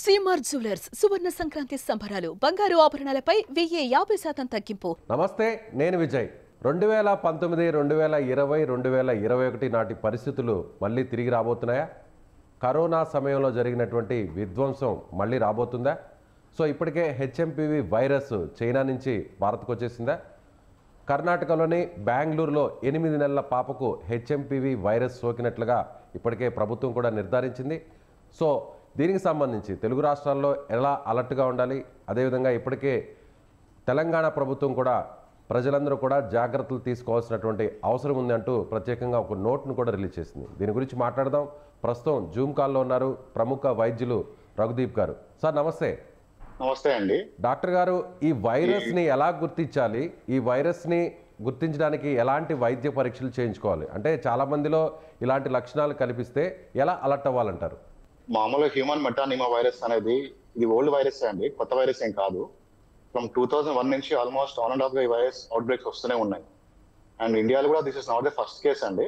CMR jewellers సువర్ణ సంక్రాంతి సంబరాలు బంగారు ఆభరణాలపై 1050% తగ్గింపు. నమస్తే, నేను విజయ్. 2019, 2020, 2021 నాటి పరిస్థితులు మళ్ళీ తిరిగి రాబోతున్నాయా? కరోనా సమయంలో జరిగినటువంటి విధ్వంసం మళ్ళీ రాబోతుందా? సో ఇప్పటికే హెచ్ఎంపివి వైరస్ చైనా నుంచి భారత్కు వచ్చేసిందా? కర్ణాటకలోని బెంగళూరులో 8 నెలల పాపకు హెచ్ఎంపివి వైరస్ సోకినట్లుగా ఇప్పటికే ప్రభుత్వం కూడా నిర్ధారించింది. సో దీనికి సంబంధించి తెలుగు రాష్ట్రాల్లో ఎలా అలర్ట్గా ఉండాలి, అదేవిధంగా ఇప్పటికే తెలంగాణ ప్రభుత్వం కూడా ప్రజలందరూ కూడా జాగ్రత్తలు తీసుకోవాల్సినటువంటి అవసరం ఉంది అంటూ ప్రత్యేకంగా ఒక నోట్ను కూడా రిలీజ్ చేసింది. దీని గురించి మాట్లాడదాం. ప్రస్తుతం జూమ్ కాల్లో ఉన్నారు ప్రముఖ వైద్యులు రఘుదీప్ గారు. సార్ నమస్తే. నమస్తే అండి. డాక్టర్ గారు, ఈ వైరస్ని ఎలా గుర్తించాలి? ఈ వైరస్ని గుర్తించడానికి ఎలాంటి వైద్య పరీక్షలు చేయించుకోవాలి? అంటే చాలా మందిలో ఇలాంటి లక్షణాలు కనిపిస్తే ఎలా అలర్ట్ అవ్వాలంటారు? మామూలుగా హ్యూమన్ మెటానిమా వైరస్ అనేది ఇది ఓల్డ్ వైరస్ అండి, కొత్త వైరస్ ఏం కాదు. ఫ్రమ్ 2001 నుంచి ఆల్మోస్ట్ 1.5 ఈ వైరస్ అవుట్ బ్రేక్స్ వస్తూనే ఉన్నాయి. అండ్ ఇండియాలో కూడా this is not the first case అండి.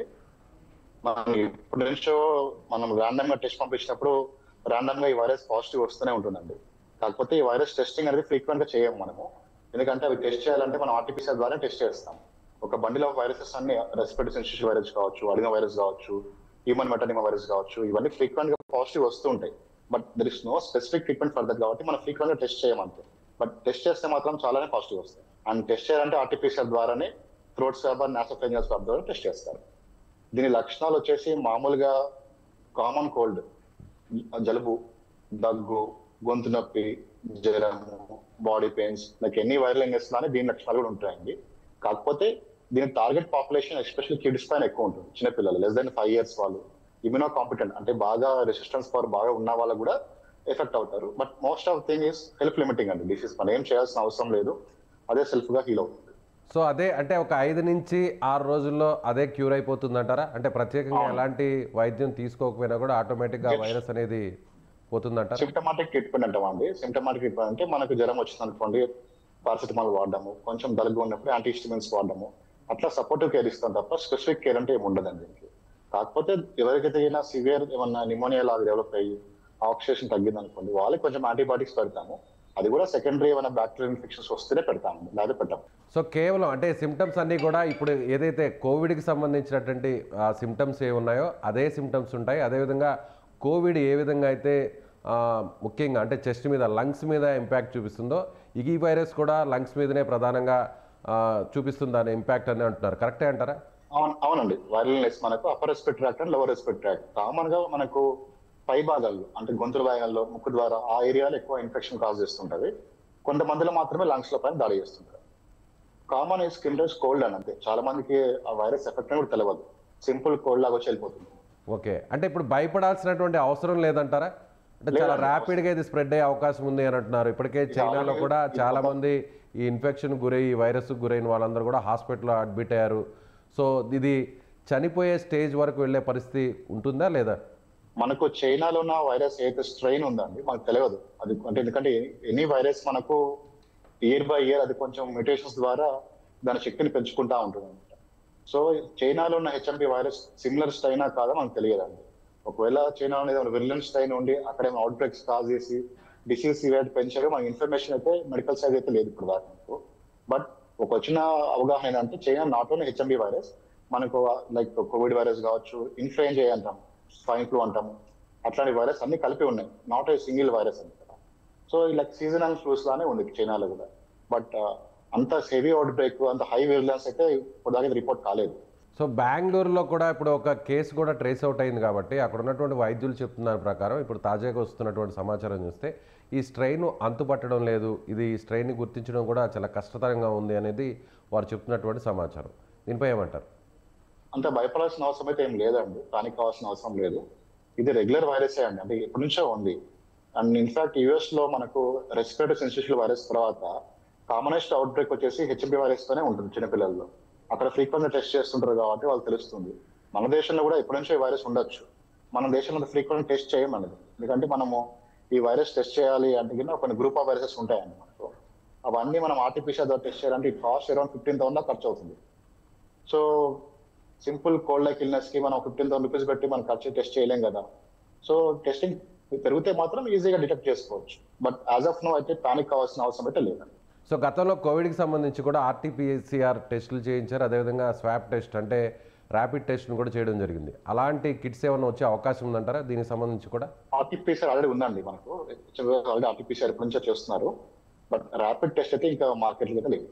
మనం ఇప్పటి నుంచో మనం ర్యాండమ్ గా టెస్ట్ పంపించినప్పుడు ర్యాండమ్ గా ఈ వైరస్ పాజిటివ్ వస్తూనే ఉంటుందండి. కాకపోతే ఈ వైరస్ టెస్టింగ్ అనేది ఫ్రీక్వెంట్ గా చేయము మనము. ఎందుకంటే అవి టెస్ట్ చేయాలంటే మనం ఆర్టీపీసీఆర్ ద్వారా టెస్ట్ చేస్తాం. ఒక బండిలో వైరసెస్ అన్ని రెస్పిరేటరీ సిన్సిటివ్ వైరస్ కావచ్చు, అడినో వైరస్ కావచ్చు, హ్యూమన్ మెటానిమా వైరస్ కావచ్చు, ఇవన్నీ ఫ్రీక్వెంట్ గా పాజిటివ్ వస్తూ ఉంటాయి. But there is no specific treatment for that కాబట్టి మనం ఫ్రీక్వెంట్ గా టెస్ట్ చేయమంతే. బట్ టెస్ట్ చేస్తే మాత్రం చాలానే పాజిటివ్ వస్తాయి. అండ్ టెస్ట్ చేయాలంటే ఆర్టీపీసీఆర్ ద్వారానే థ్రోట్ స్వాబ్, నాసోఫేరింజియల్ స్వాబ్ ద్వారా టెస్ట్ చేస్తారు. దీని లక్షణాలు వచ్చేసి మామూలుగా కామన్ కోల్డ్, జలుబు, దగ్గు, గొంతు నొప్పి, జ్వరము, బాడీ పెయిన్స్, లైక్ ఎన్ని వైరల్ ఇల్నెస్ లానే దీని లక్షణాలు కూడా ఉంటాయండి. కాకపోతే దీని టార్గెట్ పాపులేషన్ ఎస్పెషల్లీ కిడ్స్ పైన ఎక్కువ ఉంటుంది. చిన్నపిల్లలు లెస్ దెన్ 5 years వాళ్ళు, ఇమ్యూనో కాంపిటెంట్ అంటే బాగా రెసిస్టెన్స్ పవర్ బాగా ఉన్న వాళ్ళు కూడా ఎఫెక్ట్ అవుతారు. But most of thing is self limiting అండి. డిసీజ్ మనం ఏం చేయాల్సిన అవసరం లేదు, అదే సెల్ఫ్ గా హీల్ అవుతుంది. సో అదే అంటే ఒక 5 నుంచి 6 రోజుల్లో అదే క్యూర్ అయిపోతుంది అంటారా? అంటే ప్రత్యేకంగా ఎలాంటి వైద్యం తీసుకోకపోయినా కూడా ఆటోమేటిక్ గా వైరస్ అనేది పోతుందంటారా? సిమ్టమాటిక్ ట్రీట్మెంట్ అంటామండి. సిమ్టమాటిక్ ట్రీట్మెంట్ అంటే మనకు జ్వరం వచ్చింది అనుకోండి, పారాసిటమాల్ వాడడము, కొంచెం దగ్గు ఉన్నప్పుడు యాంటీహిస్టమిన్స్ వాడడము, అట్లా సపోర్టివ్ కేర్ ఇస్తాం తప్ప స్పెసిఫిక్ కేర్ అంటే ఏమి ఉండదండి దీనికి. కాకపోతే ఎవరికైతే అయినా సివియర్ ఏమన్నా నిమోనియా లాగా డెవలప్ అయ్యి ఆక్సిజన్ తగ్గింది అనుకోండి, వాళ్ళకి కొంచెం యాంటీబయాటిక్స్ పెడతాము. అది కూడా సెకండరీ ఏమైనా బ్యాక్టీరియల్ ఇన్ఫెక్షన్స్ వస్తేనే పెడతాము, లేదా పెట్టాము. సో కేవలం అంటే సిమ్టమ్స్ అన్నీ కూడా ఇప్పుడు ఏదైతే కోవిడ్కి సంబంధించినటువంటి సిమ్టమ్స్ ఏ ఉన్నాయో అదే సిమ్టమ్స్ ఉంటాయి. అదేవిధంగా కోవిడ్ ఏ విధంగా అయితే ముఖ్యంగా అంటే చెస్ట్ మీద, లంగ్స్ మీద ఇంపాక్ట్ చూపిస్తుందో ఈ వైరస్ కూడా లంగ్స్ మీదనే ప్రధానంగా చూపిస్తుందని ఇంపాక్ట్ అని అంటున్నారు. కరెక్టే అంటారా? అవునండి. వైరల్నెస్ మనకు upper respiratory tract and lower respiratory tract. Common గా మనకు పై భాగాల్లో అంటే గొంతుల భాగాల్లో, ముక్కు ద్వారా ఆ ఏరియాలో ఎక్కువ ఇన్ఫెక్షన్ కాజ్ చేస్తుంటది. కొంతమందిలో మాత్రమే లంగ్స్ లో పైన దాడి చేస్తుంటారు. కామన్ ఈ స్కిన్ రేస్ కోల్డ్ అని అంతే. చాలా మందికి ఆ వైరస్ ఎఫెక్ట్ అని కూడా తెలియదు, సింపుల్ కోల్డ్ లాగా వచ్చి వెళ్ళిపోతుంది. ఓకే, అంటే ఇప్పుడు భయపడాల్సినటువంటి అవసరం లేదంటారా? అంటే చాలా ర్యాపిడ్ గా ఇది స్ప్రెడ్ అయ్యే అవకాశం ఉంది అని అంటున్నారు. ఇప్పటికే చైనాలో కూడా చాలా మంది ఈ ఇన్ఫెక్షన్ గురై, ఈ వైరస్ గురైన వాళ్ళందరూ కూడా హాస్పిటల్లో అడ్మిట్ అయ్యారు. సో ఇది చనిపోయే స్టేజ్ వరకు వెళ్ళే పరిస్థితి ఉంటుందా లేదా? మనకు చైనాలో ఉన్న వైరస్ ఏదైతే స్ట్రెయిన్ ఉందండి మనకు తెలియదు అది. అంటే ఎందుకంటే ఎనీ వైరస్ మనకు ఇయర్ బై ఇయర్ అది కొంచెం మ్యూటేషన్స్ ద్వారా దాని శక్తిని పెంచుకుంటా ఉంటుంది అనమాట. సో చైనాలో ఉన్న హెచ్ఎంపీ వైరస్ సిమిలర్ స్ట్రెయిన్ కాదా మనకు తెలియదండి. ఒకవేళ చైనాలో ఏదైనా విరిలెంట్ స్ట్రెయిన్ ఉండి అక్కడ ఏమైనా అవుట్ బ్రేక్స్ కాజ్ చేసి డిసీజ్ సివియారిటీ పెంచారు మనకి ఇన్ఫర్మేషన్ అయితే మెడికల్ సైడ్ అయితే లేదు ఇప్పుడు దాకా. బట్ ఒక వచ్చిన అవగాహన ఏంటంటే China not only HMB virus, మనకు లైక్ కోవిడ్ వైరస్ కావచ్చు, ఇన్ఫ్లుయెంజా అంటాం, స్వైన్ ఫ్లూ అంటాము, అట్లాంటి వైరస్ అన్ని కలిపి ఉన్నాయి, నాట్ ఏ సింగిల్ వైరస్ అంట. సో లైక్ సీజనల్ ఫ్లూస్ లానే ఉంది చైనాలో కూడా. బట్ అంత హెవీ అవుట్ బ్రేక్, అంత హై విజిలెన్స్ అయితే ఇప్పుడు దాకా రిపోర్ట్ కాలేదు. సో బెంగళూరులో కూడా ఇప్పుడు ఒక కేసు కూడా ట్రేస్ అవుట్ అయింది కాబట్టి అక్కడ ఉన్నటువంటి వైద్యులు చెప్తున్న ప్రకారం ఇప్పుడు తాజాగా వస్తున్నటువంటి సమాచారం చూస్తే ఈ స్ట్రెయిన్ అంతుపట్టడం లేదు, ఇది ఈ స్ట్రెయిన్ని గుర్తించడం కూడా చాలా కష్టతరంగా ఉంది అనేది వారు చెప్తున్నటువంటి సమాచారం. దీనిపై ఏమంటారు? అంత భయపడాల్సిన అవసరం అయితే ఏం లేదండి, పానిక్ కావాల్సిన అవసరం లేదు. ఇది రెగ్యులర్ వైరసే అండి, అంటే ఎప్పటి నుంచో ఉంది. అండ్ ఇన్ఫాక్ట్ యుఎస్ లో మనకు రెస్పిరేటరీ సిన్సిటివ్ వైరస్ తర్వాత కామనెస్ట్ అవుట్ బ్రేక్ వచ్చేసి హెచ్ఎంపీ వైరస్ తోనే ఉంటుంది చిన్నపిల్లల్లో. అక్కడ ఫ్రీక్వెంట్ గా టెస్ట్ చేస్తుంటారు కాబట్టి వాళ్ళు తెలుస్తుంది. మన దేశంలో కూడా ఎప్పటి నుంచో ఈ వైరస్ ఉండొచ్చు. మన దేశంలో ఫ్రీక్వెంట్ టెస్ట్ చేయమన్నది, ఎందుకంటే మనము ఈ వైరస్ టెస్ట్ చేయాలి అంటే కొన్ని గ్రూప్ ఆఫ్ వైరసెస్ ఉంటాయండి మనకు. అవన్నీ మనం ఆర్టీపీసీఆర్ ద్వారా టెస్ట్ చేయాలంటే ఈ కాస్ట్ అరౌండ్ 15,000 ఖర్చు అవుతుంది. So simple cold like illness కి మనం 15,000 రూపీస్ పెట్టి మనం ఖర్చు టెస్ట్ చేయలేం కదా. సో టెస్టింగ్ ఇది పెరిగితే మాత్రం ఈజీగా డిటెక్ట్ చేసుకోవచ్చు. బట్ యాజ్ ఆఫ్ నో అయితే పానిక్ కావాల్సిన అవసరం అయితే లేదండి. సో గతంలో కోవిడ్కి సంబంధించి కూడా ఆర్టీపీసీఆర్ టెస్టులు చేయించారు, అదేవిధంగా స్వాబ్ టెస్ట్ అంటే ర్యాపిడ్ టెస్ట్ను కూడా చేయడం జరిగింది. అలాంటి కిట్స్ ఏమైనా వచ్చే అవకాశం ఉందంటారా దీనికి సంబంధించి కూడా? ఆర్టీపీసీఆర్ ఆల్రెడీ ఉందండి మనకు, ఆల్రెడీ ఆర్టీపీసీఆర్ ఎప్పటి నుంచో చేస్తున్నారు. బట్ ర్యాపిడ్ టెస్ట్ అయితే ఇంకా మార్కెట్లో అయితే లేదు.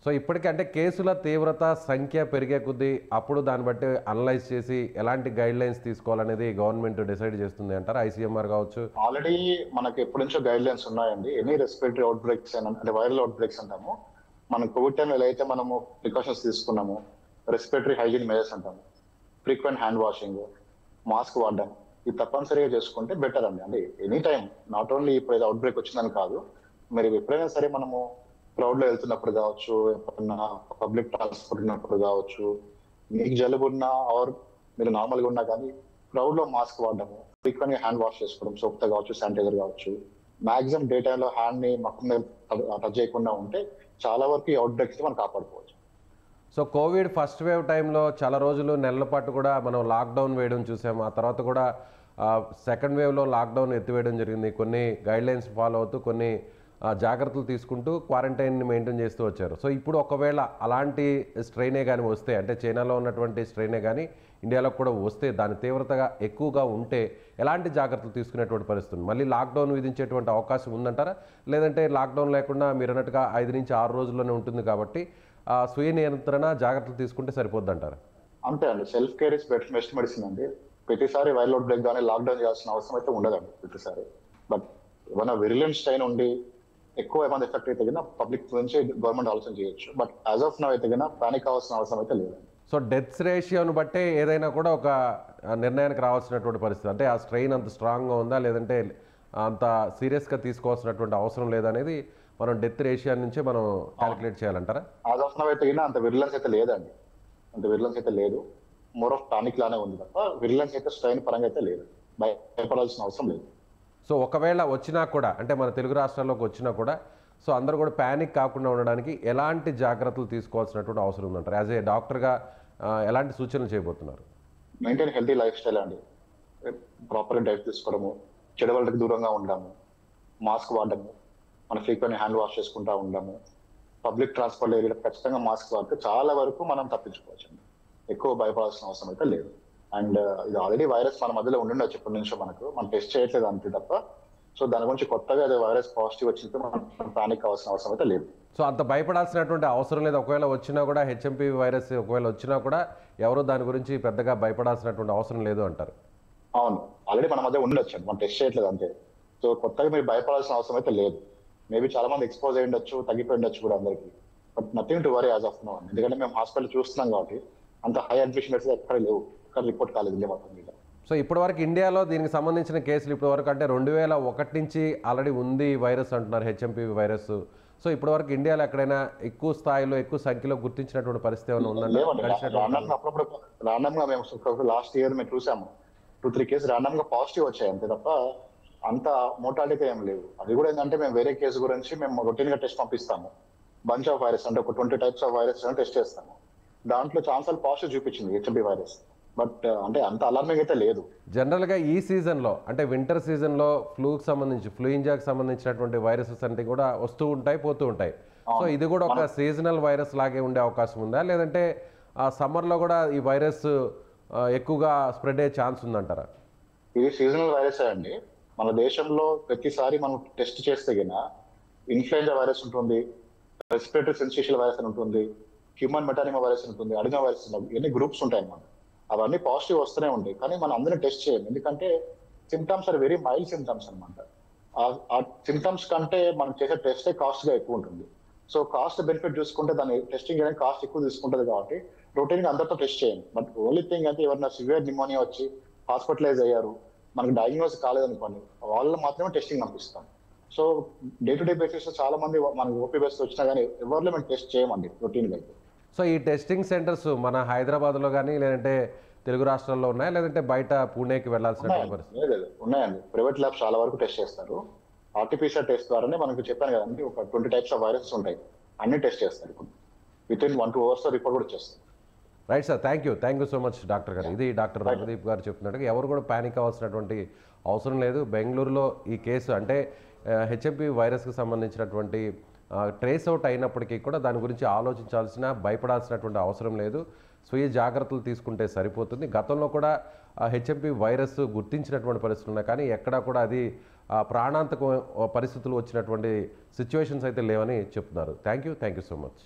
సో ఇప్పటికీ అంటే కేసుల తీవ్రత సంఖ్య పెరిగే కొద్దీ అప్పుడు దాన్ని బట్టి అనలైజ్ చేసి ఎలాంటి గైడ్ లైన్స్ తీసుకోవాలనేది గవర్నమెంట్ డిసైడ్ చేస్తుంది అంటారా? ఐసీఎంఆర్ కావచ్చు. ఆల్రెడీ మనకి ఎప్పటి నుంచో గైడ్ లైన్స్ ఉన్నాయండి. ఎనీ రెస్పిరేటరీ అవుట్ బ్రేక్స్ అంటే వైరల్ అవుట్ బ్రేక్స్ అంటాము. మనం కోవిడ్ టైంలో ఎలా అయితే మనము ప్రికాషన్స్ తీసుకున్నాము, రెస్పిరేటరీ హైజీన్ మెజర్స్ అంటాము, ఫ్రీక్వెంట్ హ్యాండ్ వాషింగ్, మాస్క్ వాడడం, ఇది తప్పనిసరిగా చేసుకుంటే బెటర్ అండి. అంటే ఎనీ టైం, నాట్ ఓన్లీ ఇప్పుడు ఏదో అవుట్ బ్రేక్ వచ్చిందని కాదు, మరి ఎప్పుడైనా సరే మనము క్రౌడ్ లో వెళ్తున్నప్పుడు కావచ్చు, ఎప్పుడన్నా పబ్లిక్ ట్రాన్స్పోర్ట్ ఉన్నప్పుడు కావచ్చు, మీకు జలుబు ఉన్నా ఆర్ మీరు నార్మల్గా ఉన్నా కానీ క్రౌడ్ లో మాస్క్ వాడడము, ఫ్రీక్వెంట్ గా హ్యాండ్ వాష్ చేసుకోవడం, సోప్ తో కావచ్చు, శానిటైజర్ కావచ్చు, మాక్సిమం డే టైంలో హ్యాండ్ ని మక్కం మీద టచ్ చేయకుండా ఉంటే చాలా వరకు ఈ అవుట్ బ్రేక్స్ మనం కాపాడుకోవచ్చు. సో కోవిడ్ ఫస్ట్ వేవ్ టైంలో చాలా రోజులు నెలల పాటు కూడా మనం లాక్డౌన్ వేయడం చూసాము. ఆ తర్వాత కూడా సెకండ్ వేవ్లో లాక్డౌన్ ఎత్తివేయడం జరిగింది. కొన్ని గైడ్లైన్స్ ఫాలో అవుతూ కొన్ని జాగ్రత్తలు తీసుకుంటూ క్వారంటైన్ని మెయింటైన్ చేస్తూ వచ్చారు. సో ఇప్పుడు ఒకవేళ అలాంటి స్ట్రెయినే కానీ వస్తే, అంటే చైనాలో ఉన్నటువంటి స్ట్రెయినే కానీ ఇండియాలో కూడా వస్తే, దాని తీవ్రతగా ఎక్కువగా ఉంటే ఎలాంటి జాగ్రత్తలు తీసుకునేటువంటి పరిస్థితి మళ్ళీ లాక్డౌన్ విధించేటువంటి అవకాశం ఉందంటారా? లేదంటే లాక్డౌన్ లేకుండా మీరు అన్నట్టుగా 5 నుంచి 6 రోజుల్లోనే ఉంటుంది కాబట్టి స్వీయ నియంత్రణ జాగ్రత్తలు తీసుకుంటే సరిపోద్ది అంటారా? అంతే అండి, self care is best medicine అండి. ప్రతిసారి వైరల్ అవుట్ బ్రేక్ కానీ లాక్డౌన్ చేయాల్సిన అవసరం అయితే ఉండదండి ప్రతిసారి. బట్ ఏమైనా విరిలెంట్ స్ట్రెయిన్ ఉండి ఎక్కువ ఏమైనా ఎఫెక్ట్ అయితే కన్నా పబ్లిక్ నుంచి గవర్నమెంట్ ఆలోచన చేయొచ్చు. బట్ యాజ్ ఆఫ్ నౌ అయితే కన్నా పానిక్ అవ్వాల్సిన అవసరం అయితే లేదండి. సో డెత్స్ రేషియోను బట్టే ఏదైనా కూడా ఒక నిర్ణయానికి రావాల్సినటువంటి పరిస్థితి, అంటే ఆ స్ట్రెయిన్ అంత స్ట్రాంగ్గా ఉందా లేదంటే అంత సీరియస్గా తీసుకోవాల్సినటువంటి అవసరం లేదనేది మనం డెత్ రేషియో నుంచే మనం క్యాలిక్యులేట్ చేయాలంటారా? యాజ్ ఆఫ్ నౌ అయితే కన్నా అంత విరిలెన్స్ అయితే లేదండి, అంత విరిలెన్స్ అయితే లేదు. మోర్ ఆఫ్ పానిక్ లానే ఉంది తప్ప విరిలెన్స్ అయితే స్ట్రెయిన్ పరంగా అయితే లేదు, భయపడాల్సిన అవసరం లేదు. సో ఒకవేళ వచ్చినా కూడా, అంటే మన తెలుగు రాష్ట్రాల్లోకి వచ్చినా కూడా, సో అందరూ కూడా ప్యానిక్ కాకుండా ఉండడానికి ఎలాంటి జాగ్రత్తలు తీసుకోవాల్సినటువంటి అవసరం ఉందంటారు? యాజ్ ఏ డాక్టర్గా ఎలాంటి సూచనలు చేయబోతున్నారు? మెయింటైన్ హెల్తీ లైఫ్ స్టైల్ అండి. ప్రాపర్గా డైట్ తీసుకోవడము, చెడు వాళ్ళకి దూరంగా ఉండడము, మాస్క్ వాడడము, మన ఫ్రీక్వెంట్ హ్యాండ్ వాష్ చేసుకుంటూ ఉండడము, పబ్లిక్ ట్రాన్స్పోర్ట్ ఏరియాలో ఖచ్చితంగా మాస్క్ వాడితే చాలా వరకు మనం తప్పించుకోవచ్చు అండి. ఎక్కువ భయపడాల్సిన అవసరం అయితే లేదు. అండ్ ఇది ఆల్రెడీ వైరస్ మన మధ్యలో ఉండుండొచ్చు ఎప్పటి నుంచో, మనం టెస్ట్ చేయట్లేదు అంతే తప్ప. సో దాని గురించి కొత్తగా అదే వైరస్ పాజిటివ్ వచ్చింది మనం పానిక్ అవ్వాల్సిన అవసరం అయితే లేదు. సో అంత భయపడాల్సినటువంటి అవసరం లేదు. ఒకవేళ వచ్చినా కూడా హెచ్ఎంపీవీ వైరస్ ఒకవేళ వచ్చినా కూడా ఎవరు దాని గురించి పెద్దగా భయపడాల్సినటువంటి అవసరం లేదు అంటారు? అవును, ఆల్రెడీ మన మధ్య ఉండొచ్చు, మనం టెస్ట్ చేయట్లేదు అంతే. సో కొత్తగా మీరు భయపడాల్సిన అవసరం అయితే లేదు. మేబీ చాలా మంది ఎక్స్పోజ్ అయ్యి ఉండొచ్చు, తగ్గిపోయి ఉండొచ్చు కూడా అందరికి. But nothing to worry as of now. ఎందుకంటే మేము హాస్పిటల్ చూస్తున్నాం కాబట్టి అంత హై అడ్మిషన్ రేట్స్ ఎక్కడ లేవు, ఎక్కడ రిపోర్ట్ కాలేదు మొత్తం మీద. సో ఇప్పటివరకు ఇండియాలో దీనికి సంబంధించిన కేసులు ఇప్పటివరకు అంటే 2001 నుంచి ఆల్రెడీ ఉంది వైరస్ అంటున్నారు, హెచ్ఎంపీవీ వైరస్. సో ఇప్పటివరకు ఇండియాలో ఎక్కడైనా ఎక్కువ స్థాయిలో ఎక్కువ సంఖ్యలో గుర్తించినటువంటి పరిస్థితి ఏమైనా ఉందండి? అప్పుడప్పుడు రాండమ్ గా మేము లాస్ట్ ఇయర్ మేము చూసాము 2-3 కేసు రాండమ్ గా పాజిటివ్ వచ్చాయి అంతే తప్ప అంత మోటాలిటీ ఏం లేవు. అది కూడా ఏంటంటే మేము వేరే కేసు గురించి మేము రొటీన్ గా టెస్ట్ పంపిస్తాము. బంచ్ ఆఫ్ వైరస్ అంటే ఒక 20 టైప్స్ ఆఫ్ వైరస్ టెస్ట్ చేస్తాము. దాంట్లో ఛాన్సల్ పాజిటివ్ చూపించింది హెచ్ఎంపీ వైరస్. బట్ అంటే అంత అలార్మింగ్ అయితే లేదు. జనరల్గా ఈ సీజన్లో అంటే వింటర్ సీజన్లో ఫ్లూకి సంబంధించి ఫ్లూయింజాకి సంబంధించినటువంటి వైరసెస్ అంటే కూడా వస్తూ ఉంటాయి పోతూ ఉంటాయి. సో ఇది కూడా ఒక సీజనల్ వైరస్ లాగే ఉండే అవకాశం ఉందా, లేదంటే సమ్మర్లో కూడా ఈ వైరస్ ఎక్కువగా స్ప్రెడ్ అయ్యే ఛాన్స్ ఉందంటారా? ఇది సీజనల్ వైరస్ అండి. మన దేశంలో ప్రతిసారి మనం టెస్ట్ చేస్తే గినా ఇన్ఫ్లుయెంజా వైరస్ ఉంటుంది, రెస్పిరేటరీ సిన్సిషియల్ వైరస్ అని ఉంటుంది, హ్యూమన్ మెటానిమా వైరస్ ఉంటుంది, అడినో వైరస్ ఉంటుంది. ఇవన్నీ గ్రూప్స్ ఉంటాయి అన్నమాట. అవన్నీ పాజిటివ్ వస్తూనే ఉంటాయి, కానీ మనం అందరినీ టెస్ట్ చేయం. ఎందుకంటే symptoms are very mild symptoms అనమాట. ఆ సిమ్టమ్స్ కంటే మనం చేసే టెస్టే కాస్ట్ గా ఎక్కువ ఉంటుంది. సో కాస్ట్ బెనిఫిట్ చూసుకుంటే దాన్ని టెస్టింగ్ చేయడానికి కాస్ట్ ఎక్కువ తీసుకుంటుంది కాబట్టి రొటీన్ గా అందరితో టెస్ట్ చేయం. బట్ ఓన్లీ థింగ్ అంటే ఎవరైనా సివియర్ నిమోనియా వచ్చి హాస్పిటలైజ్ అయ్యారు, మనకి డయాగ్నోస్ కాలేదనుకోండి, వాళ్ళు మాత్రమే టెస్టింగ్ పంపిస్తాం. So day to day basis చాలా మంది మనకి ఓపీ బేస్ వచ్చినా కానీ ఎవరిలో మేము టెస్ట్ చేయమండి రొటీన్ గా. సో ఈ టెస్టింగ్ సెంటర్స్ మన హైదరాబాద్లో కానీ లేదంటే తెలుగు రాష్ట్రాల్లో ఉన్నాయా, లేదంటే బయట పూణేకి వెళ్ళాల్సిన పరిస్థితి? ఉన్నాయండి, ప్రైవేట్ ల్యాబ్స్ చాలా వరకు టెస్ట్ చేస్తారు. ఆర్టిఫిషియల్ టెస్ట్ ద్వారానే మనకు చెప్పాను కదండి, ఒక 20 టైప్స్ ఆఫ్ వైరస్ ఉంటాయి, అన్ని టెస్ట్ చేస్తారు. ఇప్పుడు విత్ ఇన్ 1-2 అవర్స్ రిపోర్ట్ కూడా చేస్తారు. Right sir, thank you so much doctor గారు. ఇది డాక్టర్ రణదీప్ గారు చెప్తున్నట్టుగా ఎవరు కూడా ప్యానిక్ అవ్వాల్సినటువంటి అవసరం లేదు. బెంగళూరులో ఈ కేసు అంటే హెచ్ఎంపీ వైరస్కి సంబంధించినటువంటి ట్రేస్ అవుట్ అయినప్పటికీ కూడా దాని గురించి ఆలోచించాల్సిన భయపడాల్సినటువంటి అవసరం లేదు. స్వీయ జాగ్రత్తలు తీసుకుంటే సరిపోతుంది. గతంలో కూడా హెచ్ఎంపీ వైరస్ గుర్తించినటువంటి పరిస్థితులు ఉన్నాయి, కానీ ఎక్కడా కూడా అది ప్రాణాంతక పరిస్థితులు వచ్చినటువంటి సిచ్యువేషన్స్ అయితే లేవని చెప్తున్నారు. Thank you so much.